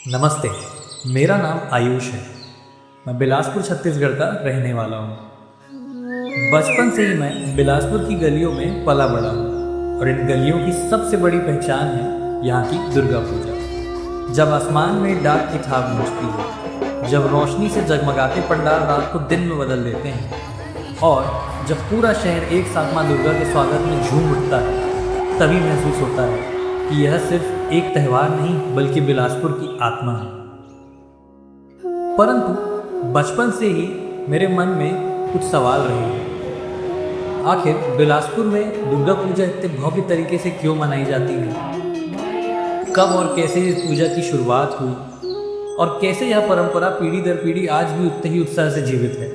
नमस्ते। मेरा नाम आयुष है। मैं बिलासपुर छत्तीसगढ़ का रहने वाला हूँ। बचपन से ही मैं बिलासपुर की गलियों में पला बड़ा हूँ और इन गलियों की सबसे बड़ी पहचान है यहाँ की दुर्गा पूजा। जब आसमान में डाक की थाप गूंजती है, जब रोशनी से जगमगाते पंडाल रात को दिन में बदल देते हैं और जब पूरा शहर एक साथ माँ दुर्गा के स्वागत में झूम उठता है, तभी महसूस होता है कि यह सिर्फ एक त्यौहार नहीं बल्कि बिलासपुर की आत्मा है। परंतु बचपन से ही मेरे मन में कुछ सवाल रहे हैं। आखिर बिलासपुर में दुर्गा पूजा इतने भव्य तरीके से क्यों मनाई जाती है? कब और कैसे इस पूजा की शुरुआत हुई और कैसे यह परंपरा पीढ़ी दर पीढ़ी आज भी उतने ही उत्साह से जीवित है?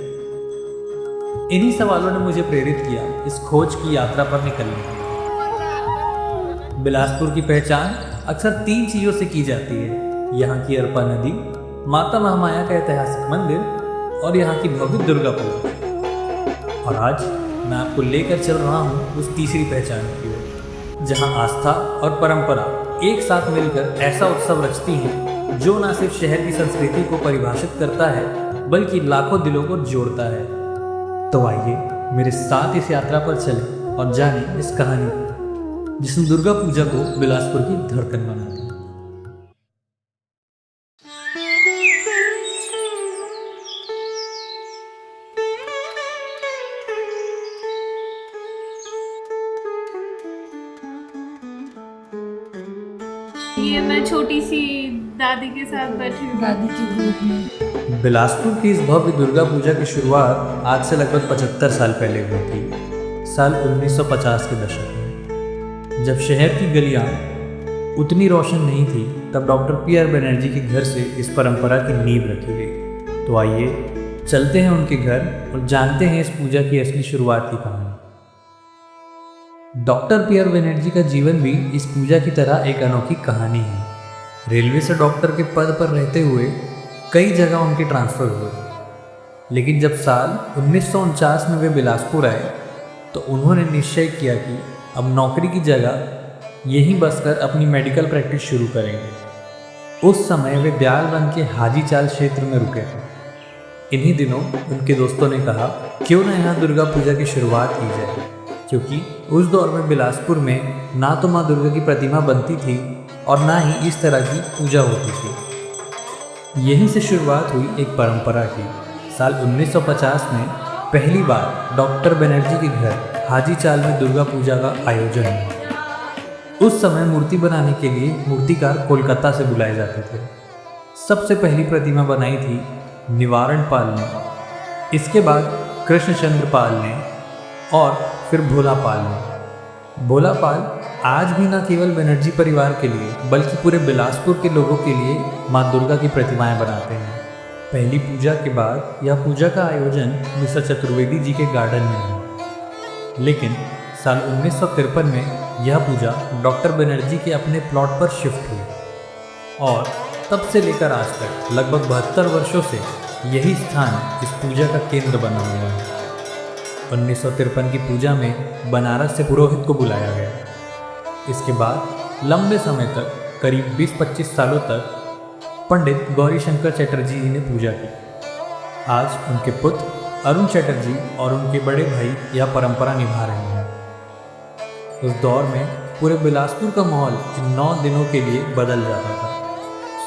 इन्हीं सवालों ने मुझे प्रेरित किया इस खोज की यात्रा पर निकलने। बिलासपुर की पहचान अक्सर 3 चीज़ों से की जाती है: यहाँ की अरपा नदी, माता महामाया का ऐतिहासिक मंदिर और यहाँ की भव्य दुर्गा पूजा। और आज मैं आपको लेकर चल रहा हूँ उस तीसरी पहचान की ओर, जहाँ आस्था और परंपरा एक साथ मिलकर ऐसा उत्सव रचती हैं जो न सिर्फ शहर की संस्कृति को परिभाषित करता है बल्कि लाखों दिलों को जोड़ता है। तो आइए मेरे साथ इस यात्रा पर चलें और जानें इस कहानी को जिसने दुर्गा पूजा को बिलासपुर की धड़कन बना दिया। ये मैं छोटी सी दादी के साथ बैठी हूँ, दादी की गोद में। बिलासपुर की इस भव्य दुर्गा पूजा की शुरुआत आज से लगभग 75 साल पहले हुई थी। साल 1950 के दशक में जब शहर की गलियां उतनी रोशन नहीं थी, तब डॉक्टर पीआर बनर्जी के घर से इस परंपरा की नींव रखी गई। तो आइए चलते हैं उनके घर और जानते हैं इस पूजा की असली शुरुआत की कहानी। डॉक्टर पीआर बनर्जी का जीवन भी इस पूजा की तरह एक अनोखी कहानी है। रेलवे से डॉक्टर के पद पर रहते हुए कई जगह उनके ट्रांसफ़र हुए, लेकिन जब साल 1949 में वे बिलासपुर आए तो उन्होंने निश्चय किया कि अब नौकरी की जगह यहीं बसकर अपनी मेडिकल प्रैक्टिस शुरू करेंगे। उस समय वे ब्यालबंद के हाजी चाल क्षेत्र में रुके थे। इन्हीं दिनों उनके दोस्तों ने कहा क्यों न यहाँ दुर्गा पूजा की शुरुआत की जाए, क्योंकि उस दौर में बिलासपुर में ना तो माँ दुर्गा की प्रतिमा बनती थी और ना ही इस तरह की पूजा होती थी। यहीं से शुरुआत हुई एक परंपरा की। साल 1950 में पहली बार डॉक्टर बनर्जी के घर हाजी चाल में दुर्गा पूजा का आयोजन हुआ। उस समय मूर्ति बनाने के लिए मूर्तिकार कोलकाता से बुलाए जाते थे। सबसे पहली प्रतिमा बनाई थी निवारण पाल ने, इसके बाद कृष्णचंद्र पाल ने और फिर भोला पाल ने। भोला पाल आज भी न केवल बनर्जी परिवार के लिए बल्कि पूरे बिलासपुर के लोगों के लिए माँ दुर्गा की प्रतिमाएं बनाते हैं। पहली पूजा के बाद यह पूजा का आयोजन मिस्टर चतुर्वेदी जी के गार्डन में हुआ, लेकिन साल 1953 में यह पूजा डॉक्टर बनर्जी के अपने प्लॉट पर शिफ्ट हुई और तब से लेकर आज तक लगभग 72 वर्षों से यही स्थान इस पूजा का केंद्र बना हुआ है। 1953 की पूजा में बनारस से पुरोहित को बुलाया गया। इसके बाद लंबे समय तक करीब 20-25 सालों तक पंडित गौरी शंकर चटर्जी जी ने पूजा की। आज उनके पुत्र अरुण चटर्जी और उनके बड़े भाई यह परंपरा निभा रहे हैं। उस दौर में पूरे बिलासपुर का माहौल इन 9 दिनों के लिए बदल जाता था।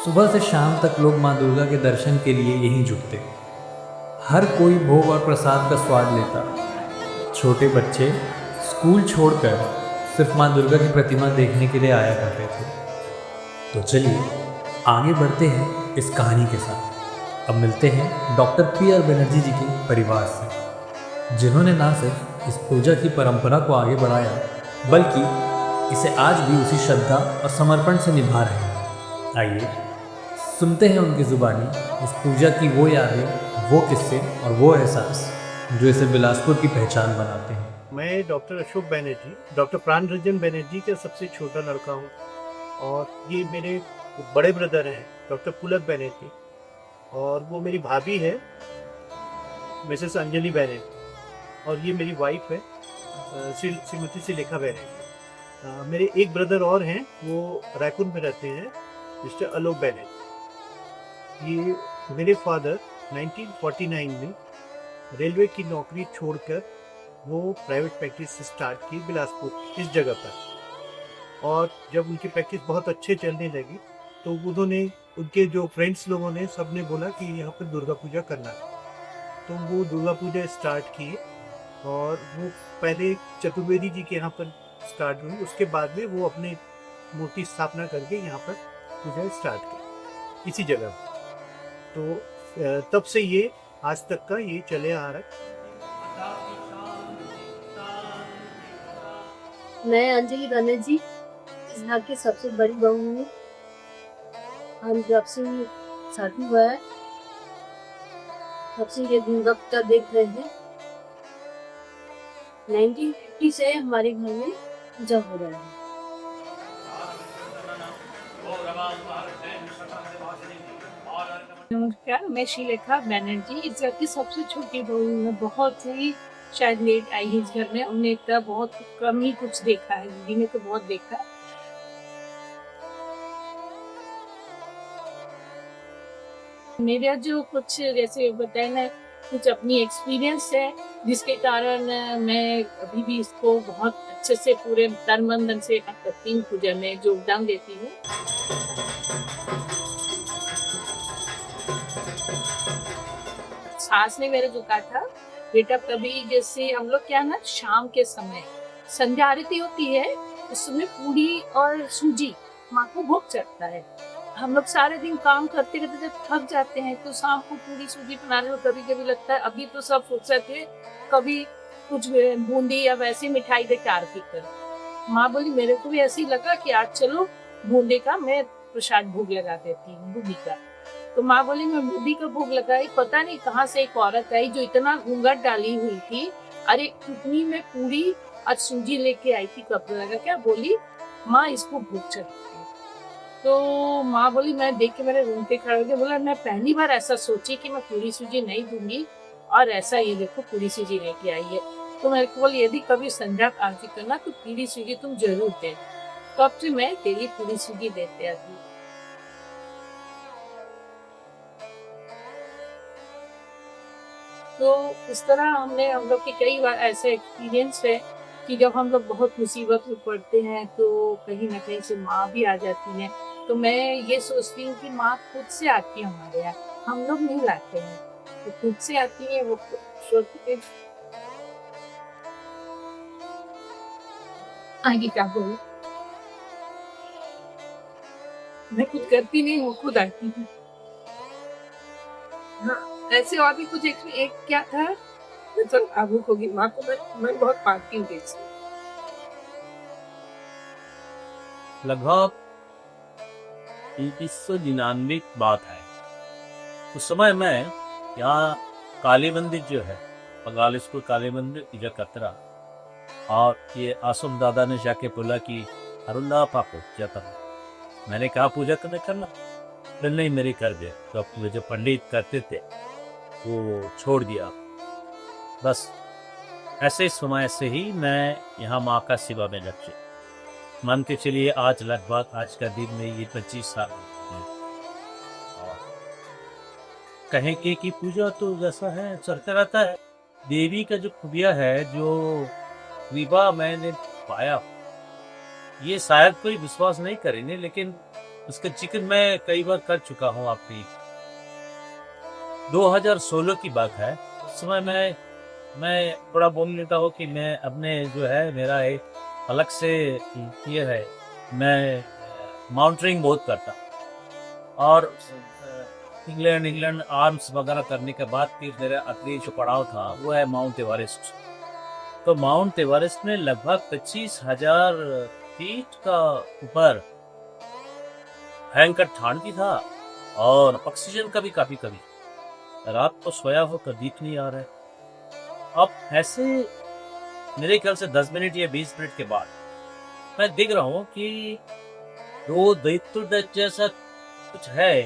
सुबह से शाम तक लोग माँ दुर्गा के दर्शन के लिए यहीं जुटते। हर कोई भोग और प्रसाद का स्वाद लेता। छोटे बच्चे स्कूल छोड़कर सिर्फ माँ दुर्गा की प्रतिमा देखने के लिए आया करते थे। तो चलिए आगे बढ़ते हैं इस कहानी के साथ। अब मिलते हैं डॉक्टर पीआर बनर्जी जी के परिवार से, जिन्होंने ना सिर्फ इस पूजा की परंपरा को आगे बढ़ाया बल्कि इसे आज भी उसी श्रद्धा और समर्पण से निभा रहे हैं। आइए सुनते हैं उनकी ज़ुबानी इस पूजा की वो यादें, वो किस्से और वो एहसास जो इसे बिलासपुर की पहचान बनाते हैं। मैं डॉक्टर अशोक बनर्जी, डॉक्टर प्राण रंजन बनर्जी का सबसे छोटा लड़का हूँ और ये मेरे बड़े ब्रदर हैं डॉक्टर पुलक बनर्जी और वो मेरी भाभी है मिसेस अंजलि बनर्जी और ये मेरी वाइफ है श्रीमती सुलेखा बनर्जी। मेरे एक ब्रदर और हैं, वो रायपुर में रहते हैं, मिस्टर आलोक बनर्जी। ये मेरे फादर 1949 में रेलवे की नौकरी छोड़कर वो प्राइवेट प्रैक्टिस स्टार्ट की बिलासपुर इस जगह पर। और जब उनकी प्रैक्टिस बहुत अच्छे चलने लगी तो उन्होंने, उनके जो फ्रेंड्स लोगों ने, सब ने बोला कि यहाँ पर दुर्गा पूजा करना है। तो वो दुर्गा पूजा स्टार्ट किए और वो पहले चतुर्वेदी जी के यहाँ पर स्टार्ट हुई, उसके बाद में वो अपने मूर्ति स्थापना करके यहाँ पर पूजा स्टार्ट की इसी जगह पर। तो तब से ये आज तक का ये चले आ रहा है। मैं अंजलि बनर्जी इस घर की सबसे बड़ी बहू हूँ। हम जब से शादी हुआ है तब से ये दुर्गा पूजा देख रहे हैं। 1950 से हमारे घर में पूजा हो रहा है। नमस्कार, मैं श्रीलेखा बनर्जी इस घर की सबसे छोटी बहू हूँ। मैं बहुत ही शायद लेट आई है इस घर में। हमने इतना बहुत कम ही कुछ देखा है, दीदी ने तो बहुत देखा है। मेरा जो कुछ जैसे बताए ना, कुछ अपनी एक्सपीरियंस है जिसके कारण मैं अभी भी इसको बहुत अच्छे से पूरे तन मन धन से करती हूँ, पूजा में योगदान देती हूँ। सास ने मेरे जो कहा था, बेटा कभी जैसे हम लोग क्या ना, शाम के समय संध्या आरती होती है, उस समय पूरी और सूजी माँ को भोग चढ़ता है। हम लोग सारे दिन काम करते करते जब थक जाते हैं तो शाम को पूरी सूजी बनाने में कभी कभी लगता है अभी तो सब फुर्सत है, कभी कुछ बूंदी या वैसी मिठाई दे के आरती कर। माँ बोली मेरे को भी ऐसे ही लगा कि आज चलो बूंदी का मैं प्रसाद भोग लगा देती हूँ, बूंदी का। तो माँ बोली मैं बूंदी का भोग लगाई, पता नहीं कहाँ से एक औरत आई जो इतना घूंघट डाली हुई थी, अरे टुकनी में पूरी और सूजी लेके आई थी, कपड़ा लगा क्या, बोली माँ इसको भोग चढ़ाती। तो माँ बोली, मैं देख के मेरे रूम पे खड़े हो गए, बोला मैं पहली बार ऐसा सोची कि मैं पूरी सूजी नहीं दूंगी और ऐसा ये देखो पूरी सूजी लेके आई है। तो मेरे को बोली यदि कभी संध्या आरती करना तो पूरी सूजी तुम जरूर दे। तो अब से मैं डेली पूरी सूजी देते आती हूँ। तो इस तरह हम लोग के कई बार ऐसे एक्सपीरियंस है कि जब हम लोग बहुत मुसीबत में पड़ते हैं तो कहीं ना कहीं से माँ भी आ जाती है। तो मैं ये सोचती हूँ कि माँ खुद से आती है हमारे यहाँ, हम लोग नहीं लाते हैं, तो खुद से आती है। वो सोचते आगे क्या बोलूं, मैं कुछ करती नहीं, वो खुद आती है। हाँ, ऐसे और भी कुछ एक क्या था, मैं तो आबुक होगी। माँ को मैं बहुत मानती हूँ दिल से। लगभग 1999 की बात है। उस समय मैं यहाँ काली मंदिर जो है, बंगाल स्कूल काली मंदिर इधर कतरा, और ये आसम दादा ने जाके बोला कि अरुल्ला पापो पूजा करना। मैंने कहा पूजा करना, फिर नहीं मेरे कर दे। तो अपने जो पंडित करते थे वो छोड़ दिया। बस ऐसे समय से ही मैं यहाँ माँ का सेवा में लग गया। मान के चलिए आज लगभग आज का दिन में ये 25 साल और कहें कि पूजा तो जैसा है चलता रहता है। देवी का जो खूबिया है, जो विवाह मैंने पाया, ये शायद कोई विश्वास नहीं करेंगे, लेकिन उसका जिक्र मैं कई बार कर चुका हूँ आपकी। 2016 की बात है। उस समय मैं थोड़ा बोल लेता हूँ कि मैं अपने जो है, मेरा एक अलग से ये है, मैं माउंटेनिंग बहुत करता, और इंग्लैंड आर्म्स वगैरह करने के बाद फिर मेरा अगली जो पड़ाव था वो है माउंट एवरेस्ट। तो माउंट एवरेस्ट में लगभग 25,000 फीट का ऊपर भयंकर ठंड भी था और ऑक्सीजन का भी काफी कमी। रात को सोया हो तो दिख नहीं आ रहा है। अब ऐसे मेरे ख्याल से 10 मिनट या 20 मिनट के बाद मैं देख रहा हूँ कि दो दैत्य जैसा कुछ है,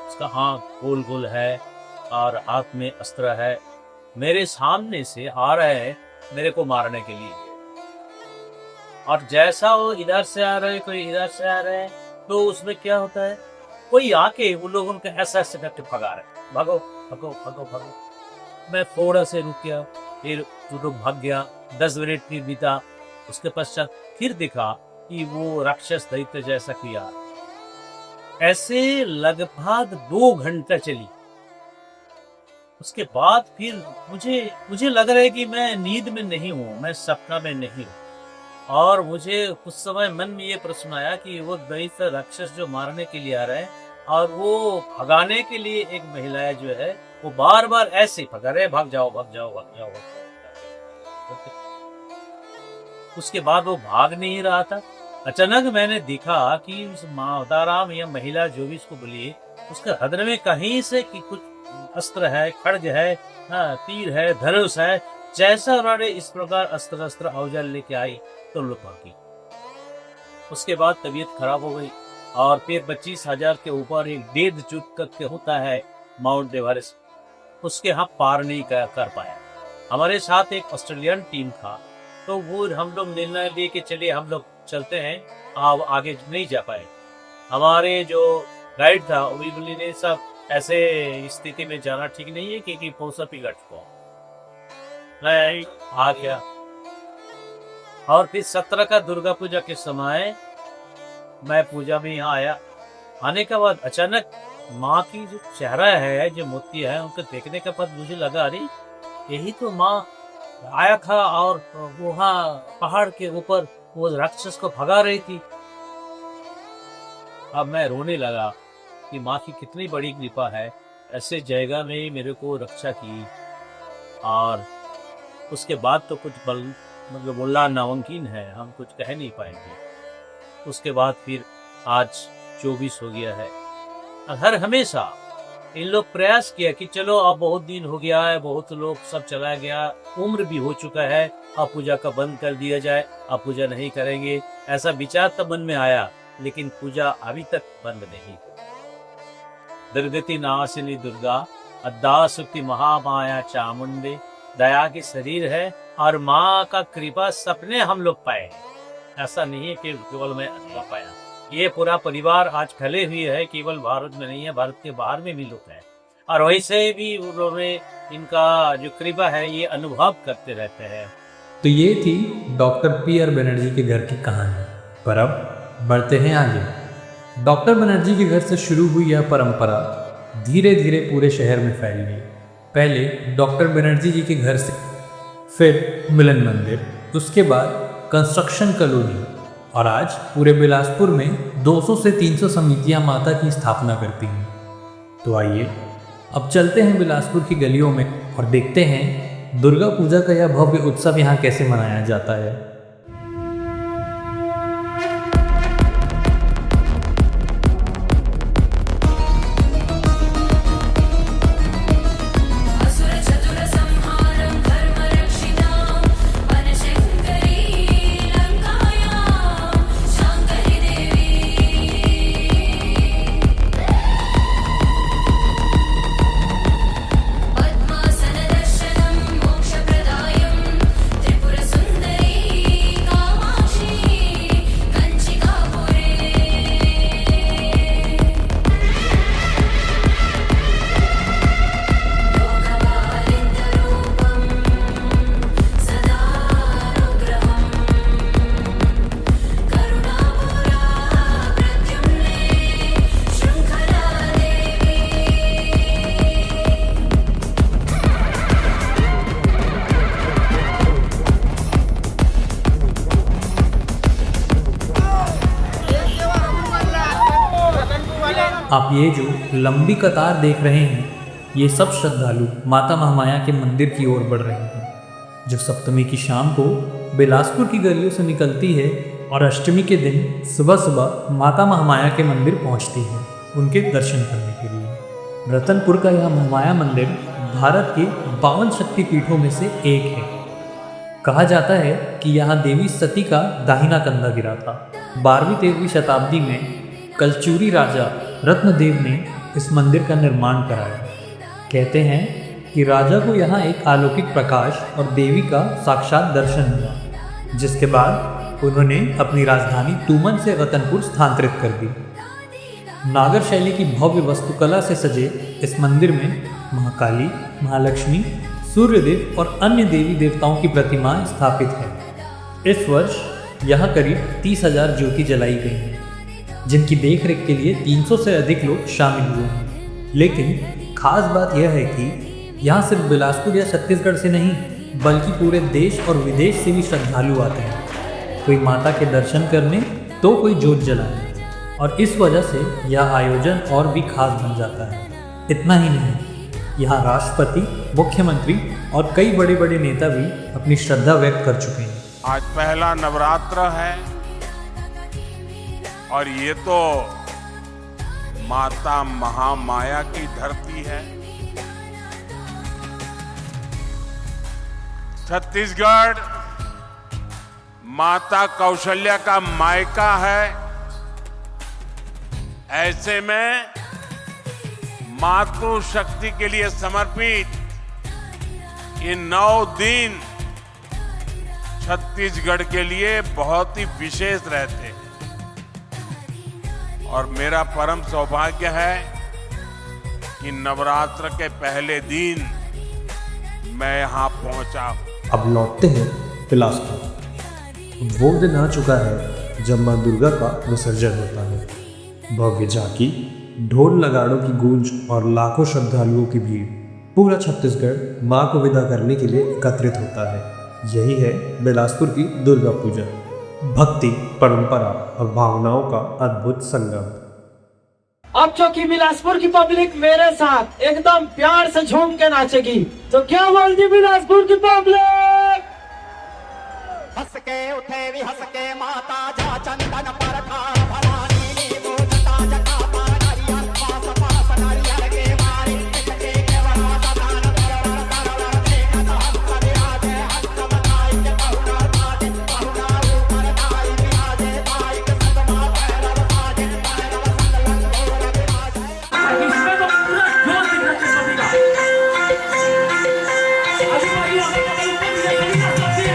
उसका हाथ गोल गोल है और हाथ में अस्त्र है, मेरे सामने से आ रहा है मेरे को मारने के लिए। और जैसा वो इधर से आ रहा है, कोई इधर से आ रहा है, तो उसमें क्या होता है, कोई आके उन लोगों को ऐसा ऐसे करके भगा रहे, भागो भागो भागो भागो। मैं थोड़ा से रुक गया, फिर वो लोग भाग गया। 10 मिनट फिर बीता, उसके पश्चात फिर दिखा कि वो राक्षस दैत्य जैसा किया। ऐसे लगभग 2 घंटा चली। उसके बाद फिर मुझे लग रहा है कि मैं नींद में नहीं हूँ, मैं सपना में नहीं हूँ। और मुझे कुछ समय मन में ये प्रश्न आया कि वो दैत्य राक्षस जो मारने के लिए आ रहे हैं और वो भगाने के लिए एक महिला जो है वो बार बार ऐसे ही भगा रहे, भाग जाओ भाग जाओ भाग जाओ, भाग जाओ। उसके बाद वो भाग नहीं रहा था। अचानक मैंने देखा कि उस माताराम या महिला जो भी इसको बोलिए, उसके हृदय में कहीं से कि कुछ अस्त्र है, खड्ग है, तीर है, धनुष है। जैसा उन्होंने इस प्रकार अस्त्र औजार लेके आई तो लोग भागी। उसके बाद तबीयत खराब हो गई और फिर 25,000 के ऊपर एक डेढ़ चुट करके होता है माउंट एवरेस्ट, उसके हम पार नहीं कर पाया। हमारे साथ एक ऑस्ट्रेलियन टीम था, तो वो हम लोग निर्णय लिए कि चलिए हम लोग चलते हैं, अब आगे नहीं जा पाए। हमारे जो गाइड था वो भी बोली नहीं साहब, ऐसे स्थिति में जाना ठीक नहीं है क्योंकि पोसा पिघल चुका। मैं आ गया और फिर 17 का दुर्गा पूजा के समय मैं पूजा में यहाँ आया। आने के बाद अचानक माँ की जो चेहरा है, जो मूर्ति है, उनको देखने के बाद मुझे लगा अरे यही तो माँ आया था और वहाँ पहाड़ के ऊपर वो राक्षस को भगा रही थी। अब मैं रोने लगा कि माँ की कितनी बड़ी कृपा है, ऐसे जगह में मेरे को रक्षा की। और उसके बाद तो कुछ मतलब बोलना नामुमकिन है, हम कुछ कह नहीं पाएंगे। उसके बाद फिर आज 24 हो गया है। हर हमेशा इन लोग प्रयास किया कि चलो अब बहुत दिन हो गया है, बहुत लोग सब चला गया, उम्र भी हो चुका है, अब पूजा का बंद कर दिया जाए, अब पूजा नहीं करेंगे। ऐसा विचार तब मन में आया, लेकिन पूजा अभी तक बंद नहीं। दुर्गति नाशिनी दुर्गा अद्दा सुक्ति महामाया चामुंडे, दया की शरीर है और माँ का कृपा सपने हम लोग पाए। ऐसा नहीं है कि केवल मैं अकेला पाया, ये पूरा परिवार आज फैले हुए है, केवल भारत में नहीं है, भारत के बाहर में भी लोग हैं। और वैसे भी उन्होंने इनका जो कृपा है ये अनुभव करते रहते हैं। तो ये थी डॉक्टर पीआर बनर्जी के घर की कहानी। पर अब बढ़ते हैं आगे। डॉक्टर बनर्जी के घर से शुरू हुई यह परंपरा धीरे धीरे पूरे शहर में फैल गई। पहले डॉक्टर बनर्जी जी के घर से, फिर मिलन मंदिर, उसके बाद कंस्ट्रक्शन कॉलोनी, और आज पूरे बिलासपुर में 200 से 300 समितियां माता की स्थापना करती हैं। तो आइए अब चलते हैं बिलासपुर की गलियों में और देखते हैं दुर्गा पूजा का यह भव्य उत्सव यहाँ कैसे मनाया जाता है। आप ये जो लंबी कतार देख रहे हैं, ये सब श्रद्धालु माता महामाया के मंदिर की ओर बढ़ रहे हैं, जो सप्तमी की शाम को बिलासपुर की गलियों से निकलती है और अष्टमी के दिन सुबह सुबह माता महामाया के मंदिर पहुंचती है उनके दर्शन करने के लिए। रतनपुर का यह महामाया मंदिर भारत के 52 शक्तिपीठों में से एक है। कहा जाता है कि यहाँ देवी सती का दाहिना कंधा गिरा था। 12वीं-13वीं शताब्दी में कलचूरी राजा रत्नदेव ने इस मंदिर का निर्माण कराया। कहते हैं कि राजा को यहाँ एक अलौकिक प्रकाश और देवी का साक्षात दर्शन हुआ, जिसके बाद उन्होंने अपनी राजधानी तूमन से रतनपुर स्थानांतरित कर दी। नागर शैली की भव्य वास्तुकला से सजे इस मंदिर में महाकाली, महालक्ष्मी, सूर्यदेव और अन्य देवी देवताओं की प्रतिमाएं स्थापित हैं। इस वर्ष यहाँ करीब 30,000 ज्योति जलाई गई हैं, जिनकी देखरेख के लिए 300 से अधिक लोग शामिल हुए हैं। लेकिन खास बात यह है कि यहाँ सिर्फ बिलासपुर या छत्तीसगढ़ से नहीं, बल्कि पूरे देश और विदेश से भी श्रद्धालु आते हैं, कोई माता के दर्शन करने तो कोई जोत जलाने। और इस वजह से यह आयोजन और भी खास बन जाता है। इतना ही नहीं, यहाँ राष्ट्रपति, मुख्यमंत्री और कई बड़े बड़े नेता भी अपनी श्रद्धा व्यक्त कर चुके हैं। आज पहला नवरात्र है और ये तो माता महामाया की धरती है। छत्तीसगढ़ माता कौशल्या का मायका है। ऐसे में मातृ शक्ति के लिए समर्पित ये 9 दिन छत्तीसगढ़ के लिए बहुत ही विशेष रहते हैं और मेरा परम सौभाग्य है कि नवरात्र के पहले दिन मैं यहाँ पहुंचा हूँ। अब लौटते हैं बिलासपुर। वो दिन आ चुका है जब मां दुर्गा का विसर्जन होता है। भव्य झांकी, ढोल नगाड़ों की गूंज और लाखों श्रद्धालुओं की भीड़, पूरा छत्तीसगढ़ मां को विदा करने के लिए एकत्रित होता है। यही है बिलासपुर की दुर्गा पूजा, भक्ति, परंपरा और भावनाओं का अद्भुत संगम। अब चौकी बिलासपुर की पब्लिक मेरे साथ एकदम प्यार से झूम के नाचेगी, तो क्या बोलती बिलासपुर की पब्लिक? हंस के उठे भी हंस के माता जा चंदन पर खार भवानी नी वो जटा जटा पर नारियल पास पास नारियल के मारे के केवल दान करवर करवर देख हम करे आजे हस्त बताई के बहुना बाजे बहुना ऊपर दाई भी आजे दाई के सदमा भैरव साजे भैरव संगलन गोर विराजे। इसमें तो पूरा जोश दिखा के बनेगा। अभी भाई हमें नहीं कर सकते।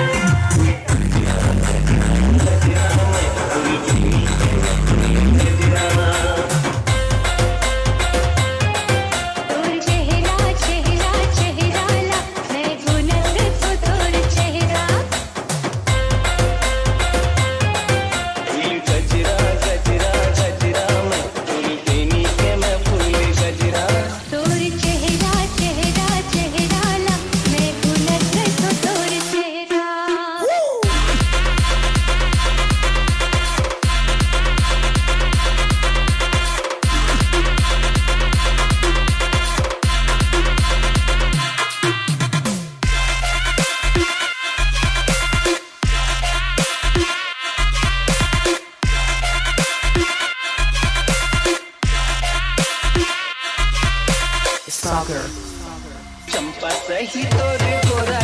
चंपा सही तोरे गोरा